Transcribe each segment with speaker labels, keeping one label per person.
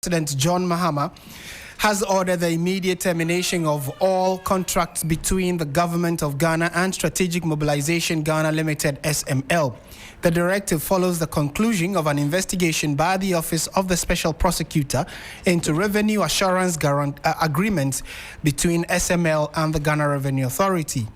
Speaker 1: President John Mahama has ordered the immediate termination of all contracts between the Government of Ghana and Strategic Mobilization Ghana Limited (SML). The directive follows the conclusion of an investigation by the Office of the Special Prosecutor into revenue assurance agreements between SML and the Ghana Revenue Authority.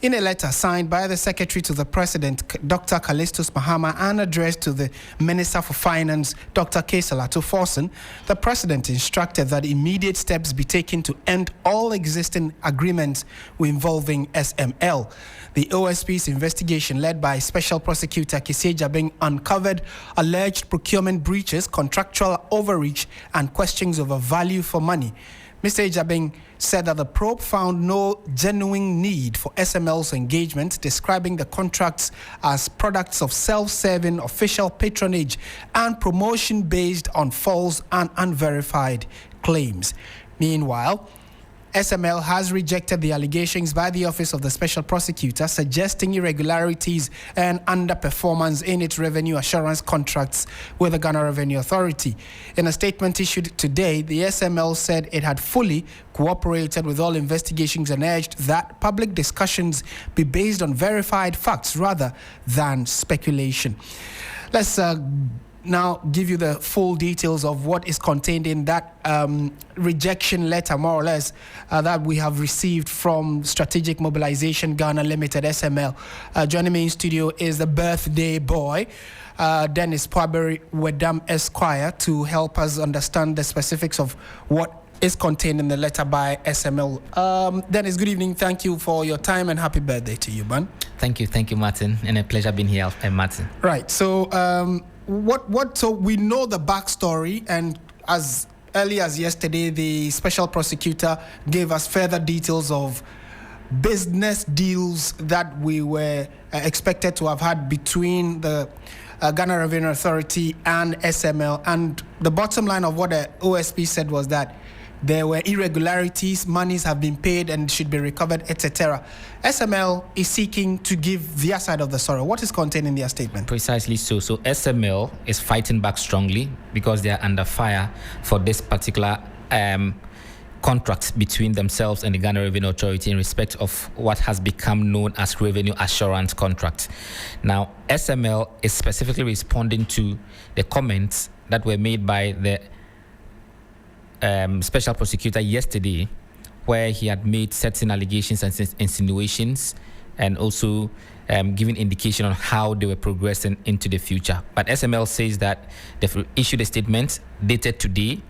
Speaker 1: In a letter signed by the Secretary to the President, Dr. Callistus Mahama, and addressed to the Minister for Finance, Dr. Kesela Forson, the President instructed that immediate steps be taken to end all existing agreements involving SML. The OSP's investigation, led by Special Prosecutor Bagbin, uncovered alleged procurement breaches, contractual overreach, and questions over value for money. Mr. Bagbin said that the probe found no genuine need for SML's engagement, describing the contracts as products of self-serving official patronage and promotion based on false and unverified claims. Meanwhile, SML has rejected the allegations by the Office of the Special Prosecutor suggesting irregularities and underperformance in its revenue assurance contracts with the Ghana Revenue Authority. In a statement issued today, the SML said it had fully cooperated with all investigations and urged that public discussions be based on verified facts rather than speculation. Let's now give you the full details of what is contained in that rejection letter, more or less, that we have received from Strategic Mobilization Ghana Limited, SML. Joining me in studio is the birthday boy, Dennis Pwaberi Wedam Esquire, to help us understand the specifics of what is contained in the letter by SML. Dennis, good evening. Thank you for your time and happy birthday to you, man.
Speaker 2: Thank you, Martin, and a pleasure being here, Martin.
Speaker 1: Right. So, so we know the backstory, and as early as yesterday, the Special Prosecutor gave us further details of business deals that we were expected to have had between the Ghana Revenue Authority and SML. And the bottom line of what the OSP said was that there were irregularities, monies have been paid and should be recovered, etc. SML is seeking to give their side of the story. What is contained in their statement?
Speaker 2: Precisely so. So SML is fighting back strongly because they are under fire for this particular contract between themselves and the Ghana Revenue Authority in respect of what has become known as revenue assurance contract. Now, SML is specifically responding to the comments that were made by the Special Prosecutor yesterday, where he had made certain allegations and insinuations and also giving indication on how they were progressing into the future. But SML says that they've issued a statement dated today,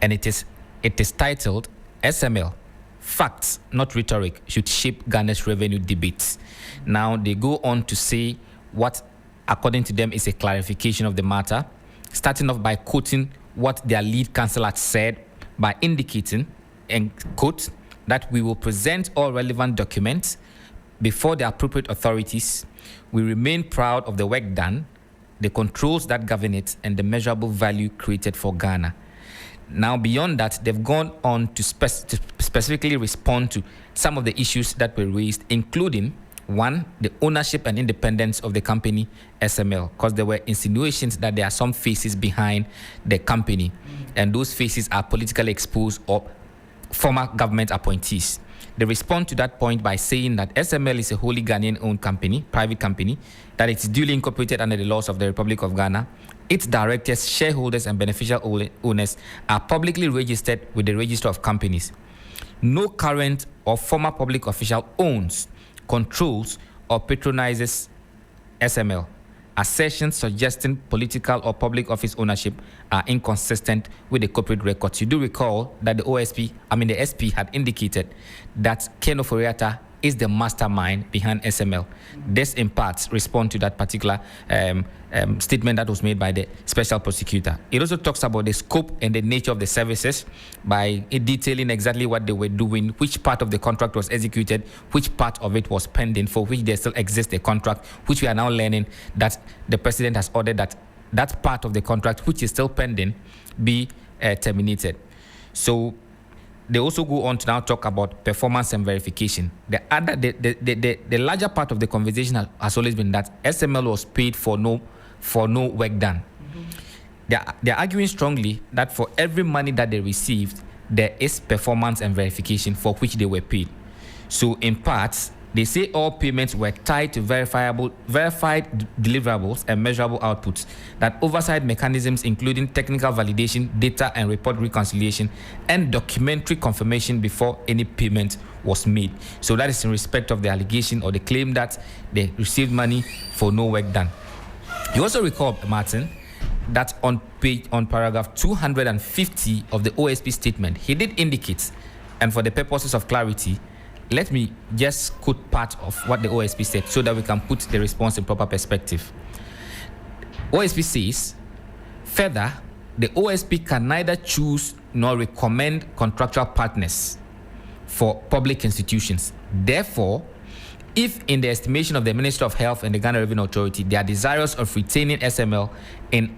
Speaker 2: and it is titled SML, Facts, Not Rhetoric, Should Shape Ghana's Revenue Debates. Now, they go on to say what, according to them, is a clarification of the matter, starting off by quoting what their lead counsel had said by indicating, and quote, that we will present all relevant documents before the appropriate authorities. We remain proud of the work done, the controls that govern it, and the measurable value created for Ghana. Now, beyond that, they've gone on to specifically respond to some of the issues that were raised, including, one, the ownership and independence of the company SML, because there were insinuations that there are some faces behind the company, and those faces are politically exposed or former government appointees. They respond to that point by saying that SML is a wholly Ghanaian-owned company, private company, that it's duly incorporated under the laws of the Republic of Ghana. Its directors, shareholders, and beneficial owners are publicly registered with the Register of Companies. No current or former public official owns, controls, or patronizes SML. Assertions suggesting political or public office ownership are inconsistent with the corporate records. You do recall that the SP had indicated that Ken Oforiatta is the mastermind behind SML. This, in part, responds to that particular statement that was made by the Special Prosecutor. It also talks about the scope and the nature of the services by detailing exactly what they were doing, which part of the contract was executed, which part of it was pending, for which there still exists a contract, which we are now learning that the President has ordered that that part of the contract, which is still pending, be terminated. So they also go on to now talk about performance and verification. The larger part of the conversation has always been that SML was paid for no work done. they're arguing strongly that for every money that they received, there is performance and verification for which they were paid. So in part, they say all payments were tied to verified deliverables and measurable outputs, that oversight mechanisms including technical validation, data and report reconciliation, and documentary confirmation before any payment was made. So that is in respect of the allegation or the claim that they received money for no work done. You also recall, Martin, that on paragraph 250 of the OSP statement, he did indicate, and for the purposes of clarity, let me just quote part of what the OSP said so that we can put the response in proper perspective. OSP says, further, the OSP can neither choose nor recommend contractual partners for public institutions. Therefore, if in the estimation of the Ministry of Health and the Ghana Revenue Authority, they are desirous of retaining SML in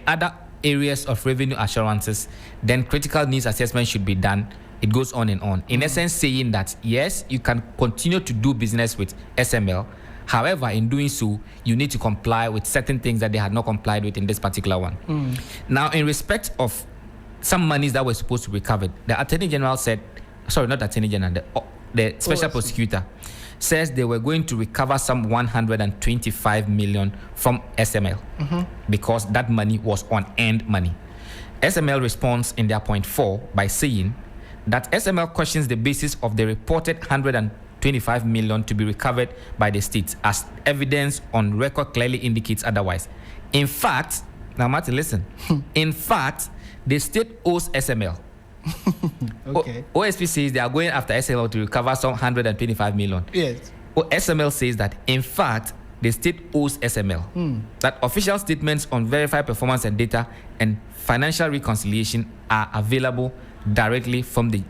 Speaker 2: other areas of revenue assurances, then critical needs assessment should be done. It goes on and on. In essence, saying that, yes, you can continue to do business with SML. However, in doing so, you need to comply with certain things that they had not complied with in this particular one. Now, in respect of some monies that were supposed to be recovered, the Attorney General said, sorry, not Attorney General, the Special Prosecutor says they were going to recover some 125 million from SML because that money was unearned money. SML responds in their point 4 by saying that SML questions the basis of the reported 125 million to be recovered by the state, as evidence on record clearly indicates otherwise. In fact, now Martin, listen. In fact, the state owes SML.
Speaker 1: Okay.
Speaker 2: OSP says they are going after SML to recover some 125 million.
Speaker 1: Yes.
Speaker 2: SML says that, in fact, the state owes SML. That official statements on verified performance and data and financial reconciliation are available directly from the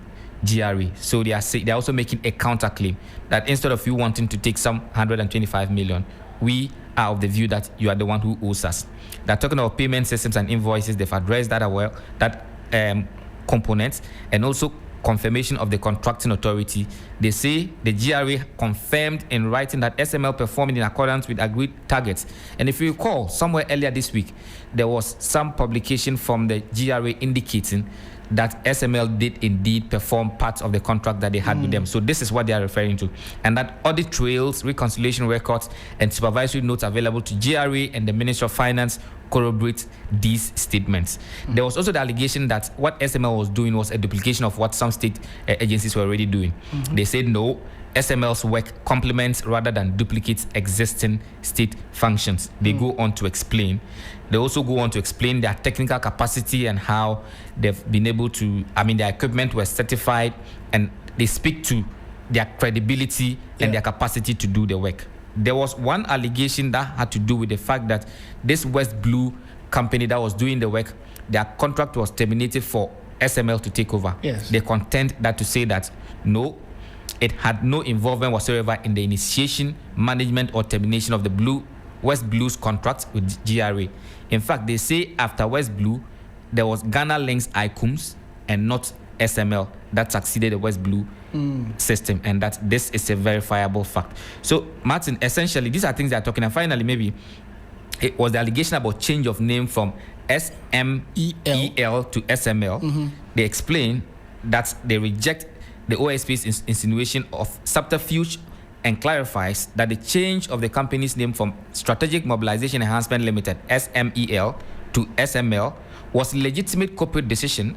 Speaker 2: GRA. So they're also making a counterclaim that instead of you wanting to take some 125 million, we are of the view that you are the one who owes us. They're talking about payment systems and invoices. They've addressed that components, and also confirmation of the contracting authority. They say the GRA confirmed in writing that SML performed in accordance with agreed targets. And if you recall, somewhere earlier this week, there was some publication from the GRA indicating that SML did indeed perform parts of the contract that they had with them. So this is what they are referring to. And that audit trails, reconciliation records, and supervisory notes available to GRA and the Ministry of Finance corroborate these statements. There was also the allegation that what SML was doing was a duplication of what some state agencies were already doing. They said no, SML's work complements rather than duplicates existing state functions. They go on to explain. They also go on to explain their technical capacity and how they've been able to, their equipment was certified, and they speak to their credibility and their capacity to do the work. There was one allegation that had to do with the fact that this West Blue company that was doing the work, their contract was terminated for SML to take over.
Speaker 1: Yes.
Speaker 2: They contend that to say that no, it had no involvement whatsoever in the initiation, management, or termination of the West Blue's contract with GRA. In fact, they say after West Blue, there was Ghana Links ICUMS and not SML that succeeded the West Blue system, and that this is a verifiable fact. So, Martin, essentially, these are things they are talking. And finally, maybe it was the allegation about change of name from SMEL to SML. They explain that they reject the OSP's insinuation of subterfuge and clarifies that the change of the company's name from Strategic Mobilization Enhancement Limited, SMEL, to SML was a legitimate corporate decision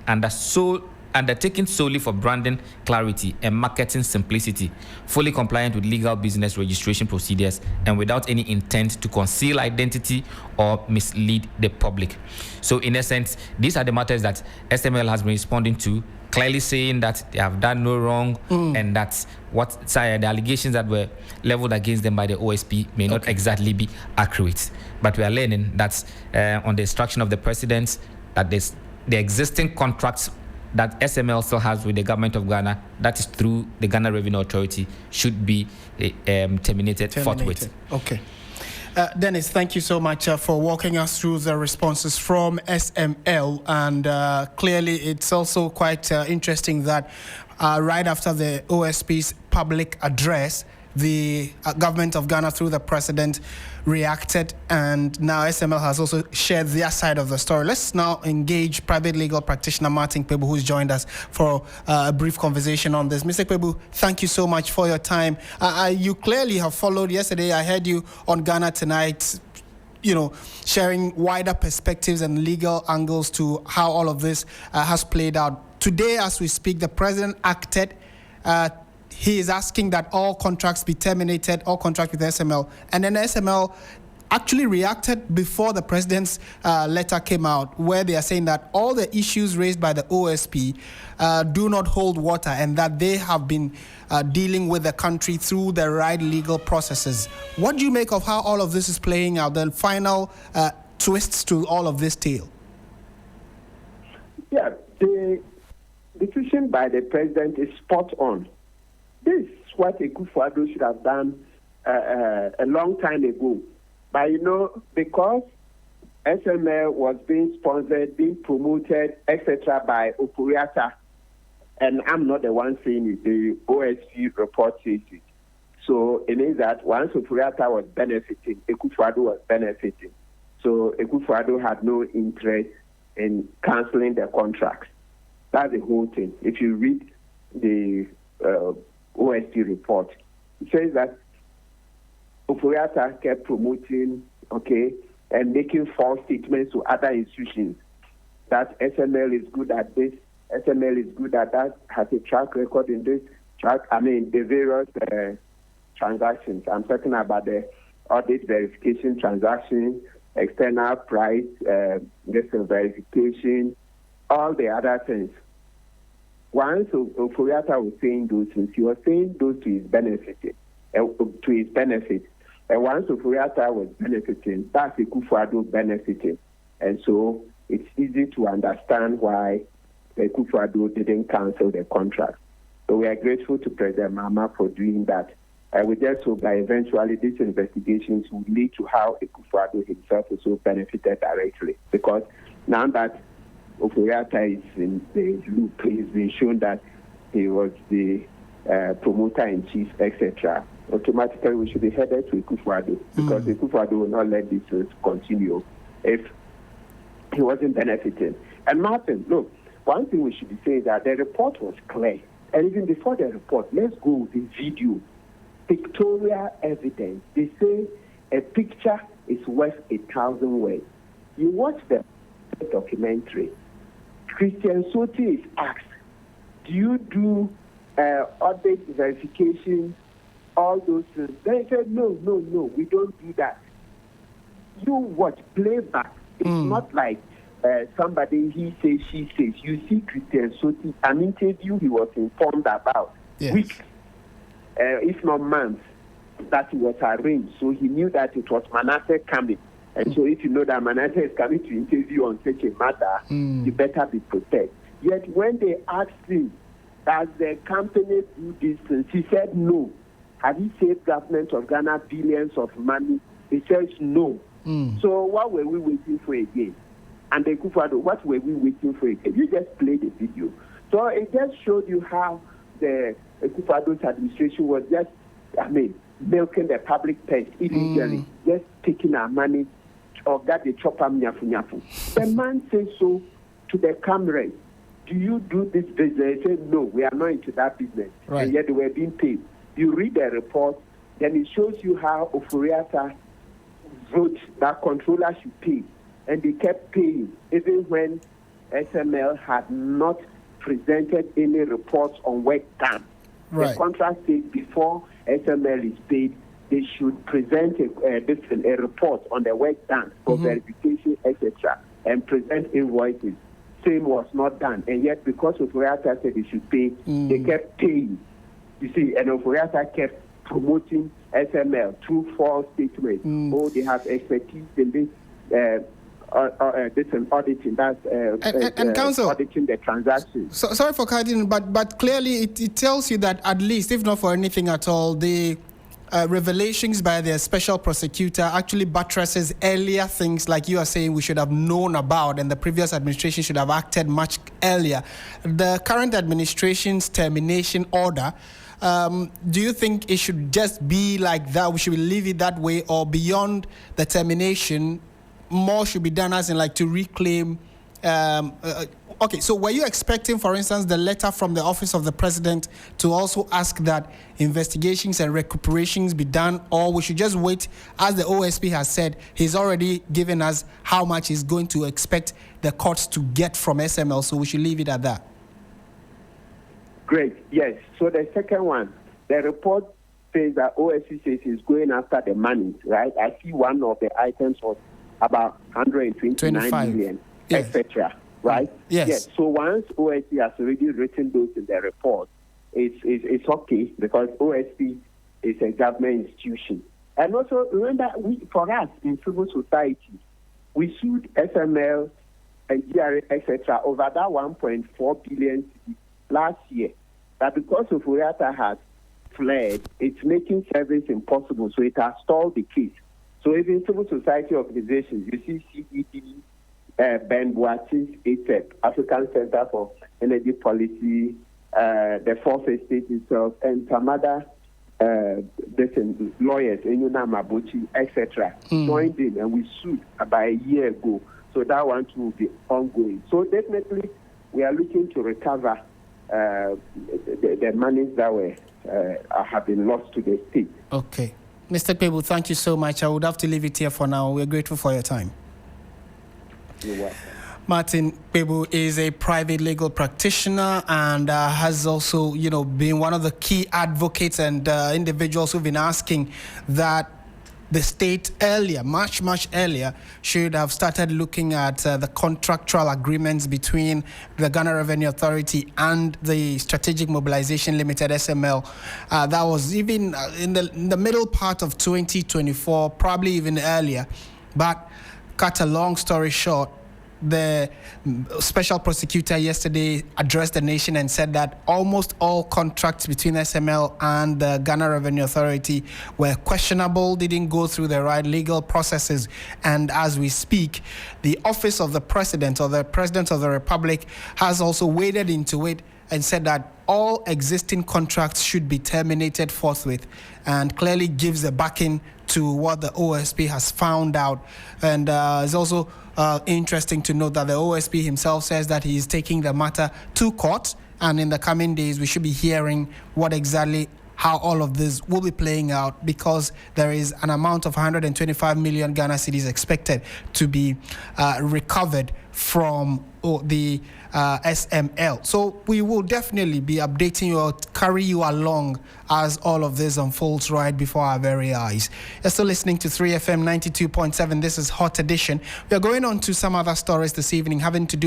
Speaker 2: undertaken solely for branding clarity and marketing simplicity, fully compliant with legal business registration procedures and without any intent to conceal identity or mislead the public. So in essence, these are the matters that SML has been responding to, clearly saying that they have done no wrong and that the allegations that were leveled against them by the OSP may not exactly be accurate. But we are learning that on the instruction of the president, that the existing contracts that SML still has with the government of Ghana, that is through the Ghana Revenue Authority, should be terminated forthwith.
Speaker 1: Okay. Dennis, thank you so much for walking us through the responses from SML. And clearly, it's also quite interesting that right after the OSP's public address, the government of Ghana through the president reacted, and now SML has also shared their side of the story. Let's now engage private legal practitioner Martin Kpebu, who's joined us for a brief conversation on this. Mr. Kpebu, thank you so much for your time. You clearly have followed. Yesterday, I heard you on Ghana Tonight, sharing wider perspectives and legal angles to how all of this has played out. Today, as we speak, the president acted. He is asking that all contracts be terminated, all contracts with SML. And then SML actually reacted before the president's letter came out, where they are saying that all the issues raised by the OSP do not hold water, and that they have been dealing with the country through the right legal processes. What do you make of how all of this is playing out, the final twists to all of this tale?
Speaker 3: Yeah, the decision by the president is spot on. This is what Akufo-Addo should have done a long time ago. But because SML was being sponsored, being promoted, etc. by Oforiatta, and I'm not the one saying it, the OSP report says it. So it means that once Oforiatta was benefiting, Akufo-Addo was benefiting. So Akufo-Addo had no interest in cancelling the contracts. That's the whole thing. If you read the OSP report, it says that Oforiatta kept promoting, and making false statements to other institutions that SML is good at this, SML is good at that, has a track record in this, the various transactions. I'm talking about the audit verification transactions, external price, verification, all the other things. Once Oforiatta was saying those things, he was saying those to his benefit. And once Oforiatta was benefiting, that's Akufo-Addo benefiting. And so it's easy to understand why Akufo-Addo didn't cancel the contract. So we are grateful to President Mahama for doing that. And we just hope that eventually these investigations will lead to how Akufo-Addo himself also benefited directly. Because now that Oforiatta is in the loop, he's been shown that he was the promoter-in-chief, etc. Automatically we should be headed to Akufo-Addo, because Akufo-Addo will not let this continue if he wasn't benefiting. And Martin, look, one thing we should be saying that the report was clear. And even before the report, let's go with the video. Pictorial evidence. They say a picture is worth 1,000 words. You watch the documentary. Christian Soti is asked, do you do audit verification, all those things? They said, no, we don't do that. You watch playback. It's not like somebody, he says, she says. You see Christian Soti, an interview he was informed about weeks, if not months, that it was arranged. So he knew that it was Manasseh coming. And so if you know that Manasseh is coming to interview on such a matter, you better be prepared. Yet when they asked him, does the company do these things, he said no. Have you saved government of Ghana billions of money? He says no. So what were we waiting for again? And the Akufo-Addo, what were we waiting for again? You just played the video. So it just showed you how the Akufo-Addo's administration was just, milking the public purse illegally, just taking our money, or that they chop am nyafu. The man says so to the cameras. Do you do this business? He said, no, we are not into that business.
Speaker 1: Right.
Speaker 3: And yet they were being paid. You read the report, then it shows you how Oforiatta wrote that controller should pay. And they kept paying, even when SML had not presented any reports on work done.
Speaker 1: Right.
Speaker 3: The contract says before SML is paid, they should present a report on the work done for verification, etc., and present invoices. Same was not done. And yet, because Oforiatta said they should pay, they kept paying. You see, and Oforiatta kept promoting SML through false statements. Oh, they have expertise in this auditing, that's
Speaker 1: Counsel,
Speaker 3: auditing the transactions.
Speaker 1: So, sorry for cutting, but clearly it tells you that at least, if not for anything at all, the revelations by the Special Prosecutor actually buttresses earlier things like you are saying we should have known about and the previous administration should have acted much earlier. The current administration's termination order, do you think it should just be like that? We should leave it that way, or beyond the termination, more should be done as in like to reclaim? Okay, so were you expecting, for instance, the letter from the Office of the President to also ask that investigations and recuperations be done, or we should just wait, as the OSP has said, he's already given us how much he's going to expect the courts to get from SML, so we should leave it at that?
Speaker 3: Great, yes. So the second one, the report says that OSP says he's going after the money, right? I see one of the items was about 129 million, yes, etc. Right?
Speaker 1: Yes.
Speaker 3: So once OSP has already written those in the report, it's okay because OSP is a government institution. And also remember, for us in civil society, we sued SML and GRA, etc. over that 1.4 billion last year. But because of Oyata has fled, it's making service impossible. So it has stalled the case. So even civil society organizations, you see CED, Ben Boatis, ATEP, African Center for Energy Policy, the Fourth Estate itself, and some other lawyers, Enyuna Mabuchi, etc., joined in, and we sued about a year ago. So that one too will be ongoing. So definitely, we are looking to recover the monies that have been lost to the state.
Speaker 1: Okay. Mr. Kpebu, thank you so much. I would have to leave it here for now. We're grateful for your time.
Speaker 3: You're welcome.
Speaker 1: Martin Kpebu is a private legal practitioner and has also, been one of the key advocates and individuals who've been asking that the state earlier, much earlier, should have started looking at the contractual agreements between the Ghana Revenue Authority and the Strategic Mobilization Limited, SML. That was even in the middle part of 2024, probably even earlier. But cut a long story short, the Special Prosecutor yesterday addressed the nation and said that almost all contracts between SML and the Ghana Revenue Authority were questionable, didn't go through the right legal processes. And as we speak, the Office of the President or the President of the Republic has also waded into it and said that all existing contracts should be terminated forthwith, and clearly gives the backing to what the OSP has found out. And it's also interesting to note that the OSP himself says that he is taking the matter to court, and in the coming days we should be hearing how all of this will be playing out, because there is an amount of 125 million Ghana cedis expected to be recovered from the SML. So we will definitely be updating you or carry you along as all of this unfolds right before our very eyes. You're still listening to 3FM 92.7. This is Hot Edition. We are going on to some other stories this evening having to do